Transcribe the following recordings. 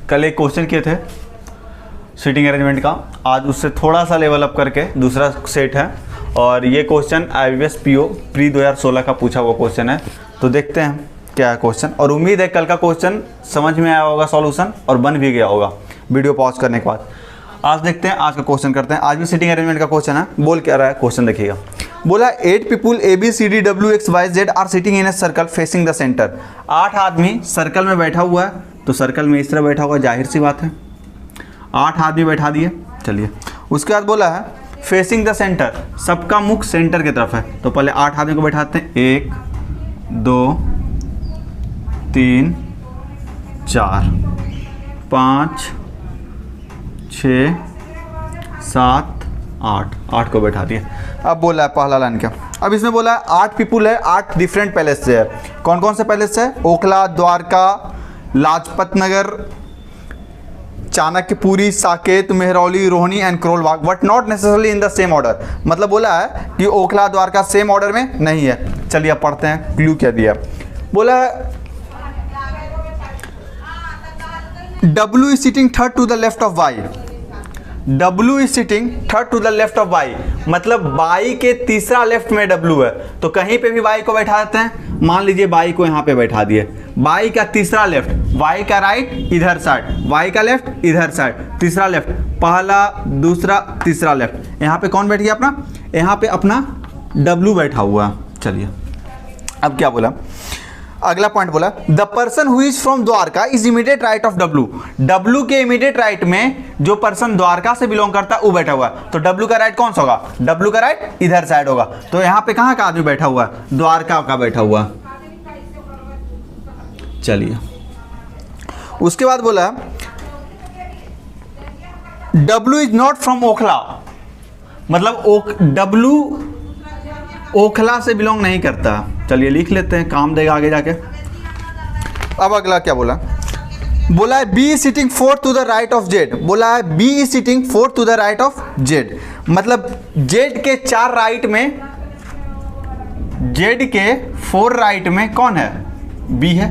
कल एक क्वेश्चन किए थे सीटिंग अरेंजमेंट का, आज उससे थोड़ा सा लेवल अप करके दूसरा सेट है और ये क्वेश्चन IBPS PO प्री 2016 का पूछा हुआ क्वेश्चन है। तो देखते हैं क्या है क्वेश्चन, और उम्मीद है कल का क्वेश्चन समझ में आया होगा सॉल्यूशन और बन भी गया होगा वीडियो पॉज करने के बाद। आज देखते हैं आज का क्वेश्चन करते हैं। आज भी सीटिंग अरेंजमेंट का क्वेश्चन है। बोल क्या रहा है क्वेश्चन देखिएगा। बोला 8 people ABCDWXYZ are sitting in a circle facing the centre. 8 आदमी सर्कल में बैठा हुआ है, तो सर्कल में इस तरह बैठा हुआ, जाहिर सी बात है 8 आदमी बैठा दिए। चलिए उसके बाद बोला है फेसिंग द सेंटर, सबका मुख सेंटर की तरफ है। तो पहले 8 आदमी को बैठाते हैं, 1 2 3 4 5 6 7 8 को बैठा दिए। अब बोला है पहला लाइन क्या, अब इसमें बोला है 8 पीपुल है, 8 डिफरेंट पैलेस से है। कौन कौन से पैलेस है? Okhla, Dwarka, Lajpat Nagar, Chanakyapuri, Saket, Mehrauli, Rohini and Karol Bagh, but not necessarily in the same order. मतलब बोला है कि ओखला द्वारका सेम ऑर्डर में नहीं है। चलिए अब पढ़ते हैं क्लू क्या दिया। बोला है W is sitting third to the left of Y। W is sitting third to the left of Y, मतलब Y के तीसरा लेफ्ट में W है। तो कहीं पे भी Y को बैठा देते हैं। मान लीजिए Y को यहाँ पे बैठा दिए, Y का तीसरा लेफ्ट, Y का राइट इधर साइड, Y का लेफ्ट इधर साइड, तीसरा लेफ्ट, पहला दूसरा तीसरा लेफ्ट। यहाँ पे कौन बैठ गया अपना? यहाँ पे अपना W बैठा हुआ। चलिए अब क्या बोला, अगला पॉइंट बोला the person who is from Dwarka is immediate right of W। W के इमीडिएट राइट में जो पर्सन द्वारका से बिलोंग करता है वो बैठा हुआ है। तो W का राइट कौन सा होगा? W का राइट इधर साइड होगा। तो यहाँ पे कहाँ का आदमी बैठा हुआ है? द्वारका का बैठा हुआ। चलिए उसके बाद बोला W is not from Okhla, मतलब W ओखला से बिलोंग नहीं करता। चलिए लिख लेते हैं, काम देगा आगे जाके। अब अगला क्या बोला, बोला है B sitting fourth to the right of Z। बोला है B is sitting fourth to the right of Z, मतलब Z के 4 राइट में, Z के 4 राइट में कौन है? B है।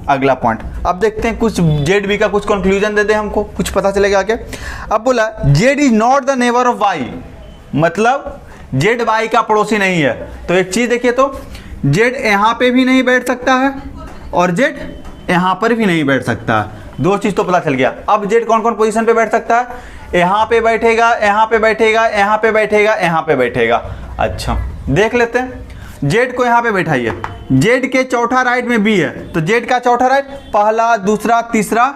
अगला पॉइंट अब देखते हैं, कुछ ZB का कुछ कंक्लूजन दे दे हमको, कुछ पता चलेगा आगे। अब बोला Z is not the neighbour of Y, मतलब Z Y का पड़ोसी नहीं है। तो एक चीज देखिए, तो Z यहाँ पे भी नहीं बैठ सकता है और Z यहाँ पर भी नहीं बैठ सकता है। 2 चीज तो पता चल गया। अब Z कौन कौन पोजीशन पे बैठ सकता है? यहाँ पे बैठेगा, यहाँ पे बैठेगा, यहाँ पे बैठेगा, यहाँ पे बैठेगा। अच्छा देख लेते हैं, Z को यहाँ पे बैठाइए। Z के चौथा राइट में B है, तो Z का चौथा राइट, पहला दूसरा तीसरा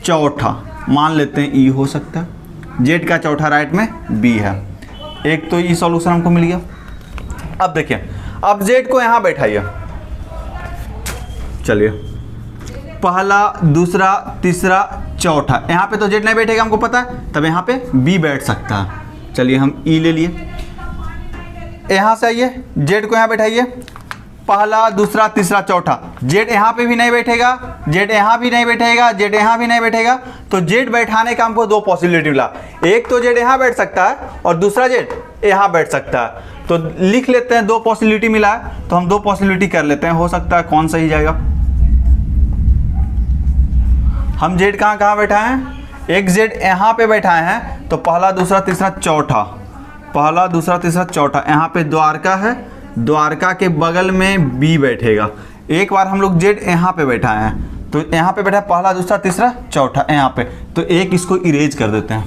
चौथा, मान लेते हैं E हो सकता है। Z का चौथा राइट में B है, एक तो ये सॉल्यूशन हमको मिल गया। अब देखिए, अब Z को यहाँ बैठाइए। चलिए पहला दूसरा तीसरा चौथा, यहाँ पे तो Z नहीं बैठेगा हमको पता है, तब यहाँ पे B बैठ सकता है। चलिए हम E ले लिए। यहाँ से आइए, Z को यहाँ बैठाइए, पहला दूसरा तीसरा चौथा, Z यहाँ पे भी नहीं बैठेगा, Z यहाँ भी नहीं बैठेगा, Z यहाँ भी नहीं बैठेगा। तो Z बैठाने का हमको 2 पॉसिबिलिटी मिला, एक तो Z यहाँ बैठ सकता है और दूसरा Z यहाँ बैठ सकता है। तो लिख लेते हैं 2 पॉसिबिलिटी मिला है, तो हम 2 पॉसिबिलिटी कर लेते हैं, हो सकता है कौन सही जाएगा। हम Z कहाँ कहाँ बैठाए हैं? एक Z यहाँ पे बैठाए हैं, तो पहला दूसरा तीसरा चौथा, पहला दूसरा तीसरा चौथा, यहाँ पे द्वारका है, द्वारका के बगल में B बैठेगा। एक बार हम लोग Z यहाँ पे बैठाए हैं, तो यहाँ पे बैठा पहला दूसरा तीसरा चौथा यहाँ पे, तो एक इसको इरेज कर देते हैं।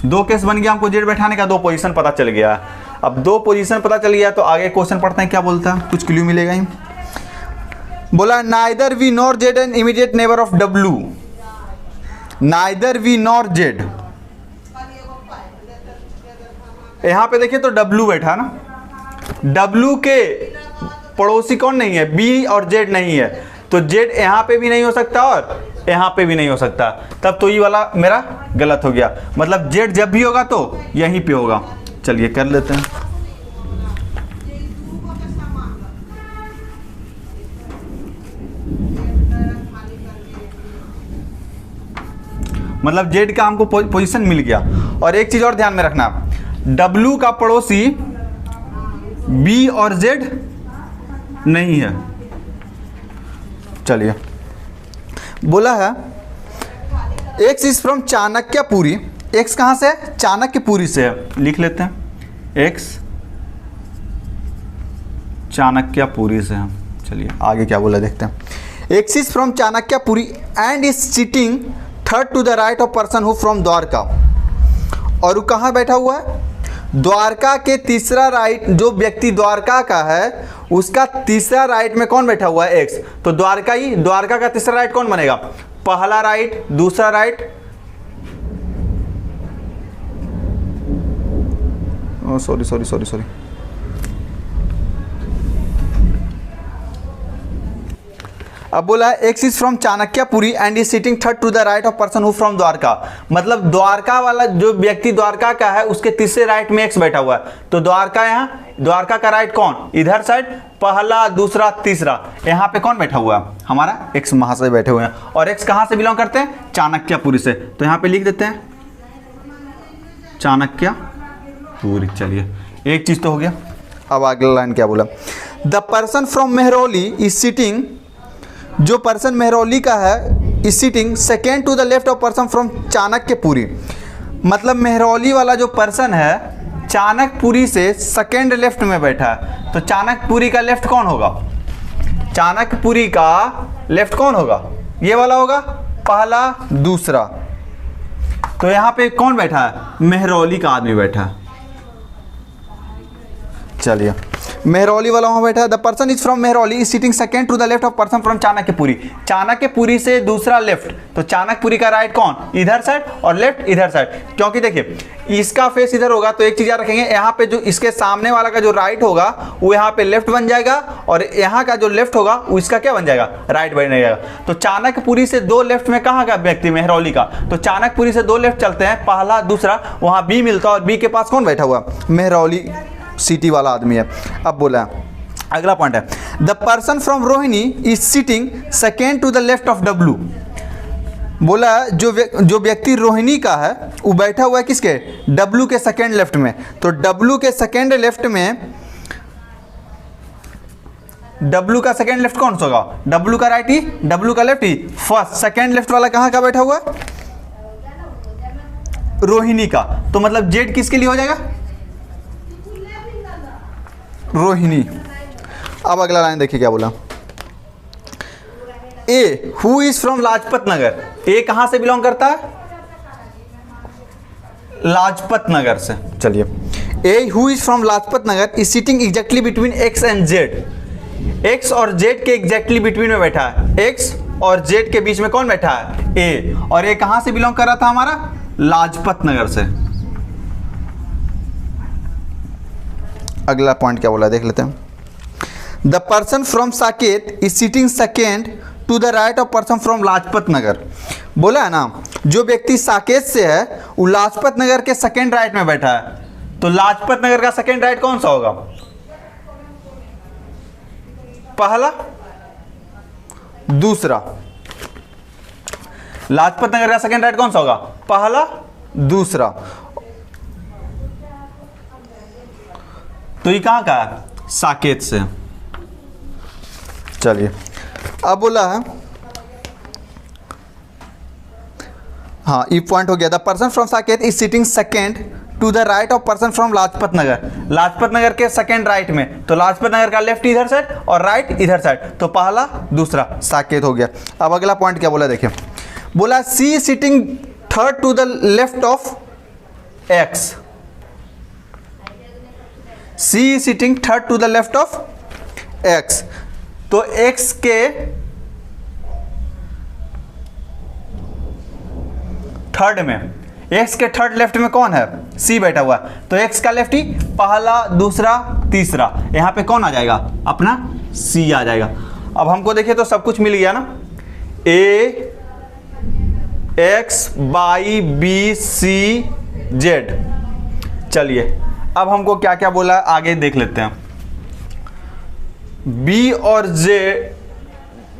2 केस बन गया हमको Z बैठाने का, 2 पोजीशन पता चल गया। अब 2 पोजीशन पता चल गया, तो आगे क्वेश्चन पढ़ते हैं क्या बोलता है, कुछ क्लू मिलेगा ही। बोला neither V nor Z an immediate neighbour of W। Neither V nor Z, यहाँ पे देखिए तो W बैठा ना, W के पड़ोसी कौन नहीं है? B और Z नहीं है, तो Z यहाँ पे भी नहीं हो सकता और यहाँ पे भी नहीं हो सकता, तब तो ये वाला मेरा गलत हो गया। मतलब Z जब भी होगा तो यहीं पे होगा। चलिए कर लेते हैं। मतलब Z का हमको पोजीशन मिल गया। और एक चीज और ध्यान में रखना, W का पड़ोसी B और Z नहीं है। चलिए बोला है X is from Chanakyapuri. X कहाँ से है? चाणक्यपुरी से है। लिख लेते हैं, एक्स चाणक्यपुरी से है। चलिए आगे क्या बोला देखते हैं। X is from Chanakyapuri and is sitting third to the right of person who from Dwarka. और वो कहाँ बैठा हुआ है? द्वारका के तीसरा राइट, जो व्यक्ति द्वारका का है उसका तीसरा राइट में कौन बैठा हुआ है? एक्स। तो द्वारका का तीसरा राइट कौन बनेगा? पहला राइट, दूसरा राइट, सॉरी अब बोला है X is from Chanakyapuri and is sitting third to the right of person who from Dwarka. मतलब द्वारका वाला जो व्यक्ति द्वारका का है उसके तीसरे राइट में एक्स बैठा हुआ है। तो द्वारका का राइट कौन? इधर साइड पहला, दूसरा, तीसरा। यहाँ पे कौन बैठा हुआ है? हमारा एक्स महाशय बैठे हुए हैं। और एक्स कहाँ से बिलोंग करते हैं? चाणक्यपुरी से। तो यहाँ पे लिख देते हैं चाणक्यपुरी। चलिए एक चीज तो हो गया। अब अगला लाइन क्या बोला? The person from Mehrauli is sitting, जो पर्सन मेहरौली का है is sitting second to the left of person from Chanakyapuri. मतलब मेहरौली वाला जो पर्सन है चाणक्यपुरी से सेकेंड लेफ्ट में बैठा है। तो चाणक्यपुरी का लेफ्ट कौन होगा? चाणक्यपुरी का लेफ्ट कौन होगा? ये वाला होगा, पहला, दूसरा। तो यहाँ पे कौन बैठा है? मेहरौली का आदमी बैठा है। चलिए मेहरौली वाला वहां बैठा है। The person is from Mehrauli is sitting second to the left of person from Chanakyapuri. Chanakyapuri से दूसरा लेफ्ट। तो चाणक्यपुरी का राइट कौन? इधर साइड, और लेफ्ट इधर साइड। क्योंकि देखिए इसका फेस इधर होगा तो एक चीज याद रखेंगे, यहाँ पे जो इसके सामने वाला का जो राइट होगा वो यहाँ पे लेफ्ट बन जाएगा, और यहाँ का जो लेफ्ट होगा वो इसका क्या बन जाएगा? राइट बन जाएगा। तो चाणक्यपुरी से दो लेफ्ट में कहाँ का व्यक्ति? मेहरौली का। तो चाणक्यपुरी से दो लेफ्ट चलते हैं, पहला, दूसरा, वहां बी मिलता है और बी के पास कौन बैठा हुआ? मेहरौली सिटी वाला आदमी है। अब बोला अगला पॉइंट है the person from Rohini is sitting second to the left of W. बोला जो व्यक्ति रोहिणी का है वो बैठा हुआ है किसके? डब्लू के सेकेंड लेफ्ट में। तो डब्लू के सेकेंड लेफ्ट में, डब्लू का सेकेंड लेफ्ट कौन सा होगा? डब्लू का राइट ही, डब्लू का लेफ्ट ही। फर्स्ट सेकेंड लेफ्ट वाला कहाँ का बैठा हुआ है? रोहिणी का। तो मतलब जेड किसके लिए हो जाएगा? रोहिणी। अब अगला लाइन देखिए क्या बोला। A who is from Lajpat Nagar. A कहां से बिलोंग करता है? लाजपत नगर से। चलिए A who is from Lajpat Nagar is sitting exactly between X and Z. X और जेड के एग्जैक्टली बिटवीन में बैठा है। एक्स और जेड के बीच में कौन बैठा है? ए। और ए कहां से बिलोंग कर रहा था? हमारा लाजपत नगर से। अगला पॉइंट क्या बोला देख लेते हैं। The person from Saket is sitting second to the right of person from Lajpat Nagar. बोला है ना जो व्यक्ति साकेत से है वो लाजपत नगर के सेकेंड राइट में बैठा है। तो लाजपत नगर का सेकेंड राइट कौन सा होगा? पहला, दूसरा। लाजपत नगर का सेकेंड राइट कौन सा होगा? पहला, दूसरा। तो ये कहाँ का है? साकेत से। चलिए अब बोला है, हाँ ये पॉइंट हो गया। The person from Saket is sitting second to the right of person from Lajpat Nagar. Lajpat Nagar के सेकेंड राइट में। तो लाजपत नगर का लेफ्ट इधर साइड और राइट इधर साइड। तो पहला, दूसरा, साकेत हो गया। अब अगला पॉइंट क्या बोला देखिए। बोला C sitting third to the left of X. C is sitting third to the left of X। तो X के थर्ड में, X के थर्ड लेफ्ट में कौन है? C बैठा हुआ है। तो X का लेफ्ट ही, पहला, दूसरा, तीसरा। यहां पे कौन आ जाएगा? अपना C आ जाएगा। अब हमको देखिए तो सब कुछ मिल गया ना। A X Y B C Z। चलिए अब हमको क्या क्या बोला आगे देख लेते हैं। बी और जे,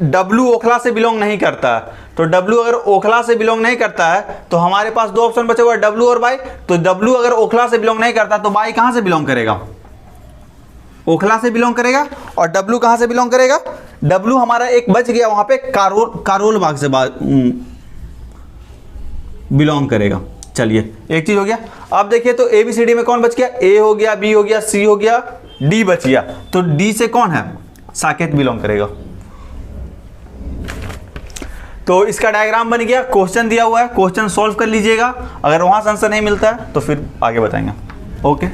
डब्लू ओखला से बिलोंग नहीं करता है। तो डब्लू अगर ओखला से बिलोंग नहीं करता है तो हमारे पास दो ऑप्शन बचे हुए, डब्लू और बाई। तो डब्लू अगर ओखला से बिलोंग नहीं करता तो बाई कहां से बिलोंग करेगा? ओखला से बिलोंग करेगा। और डब्लू कहां से बिलोंग करेगा? डब्लू हमारा एक बच गया वहां पे, कारोल बाग से बिलोंग करेगा। चलिए एक चीज हो गया। अब देखिए तो ABCD में कौन बच गया, A हो गया, B हो गया, C हो गया, D बच गया। तो D से कौन है, साकेत बिलोंग करेगा। तो इसका डायग्राम बन गया, क्वेश्चन दिया हुआ है, क्वेश्चन सॉल्व कर लीजिएगा। अगर वहां से आंसर नहीं मिलता है तो फिर आगे बताएंगे। ओके।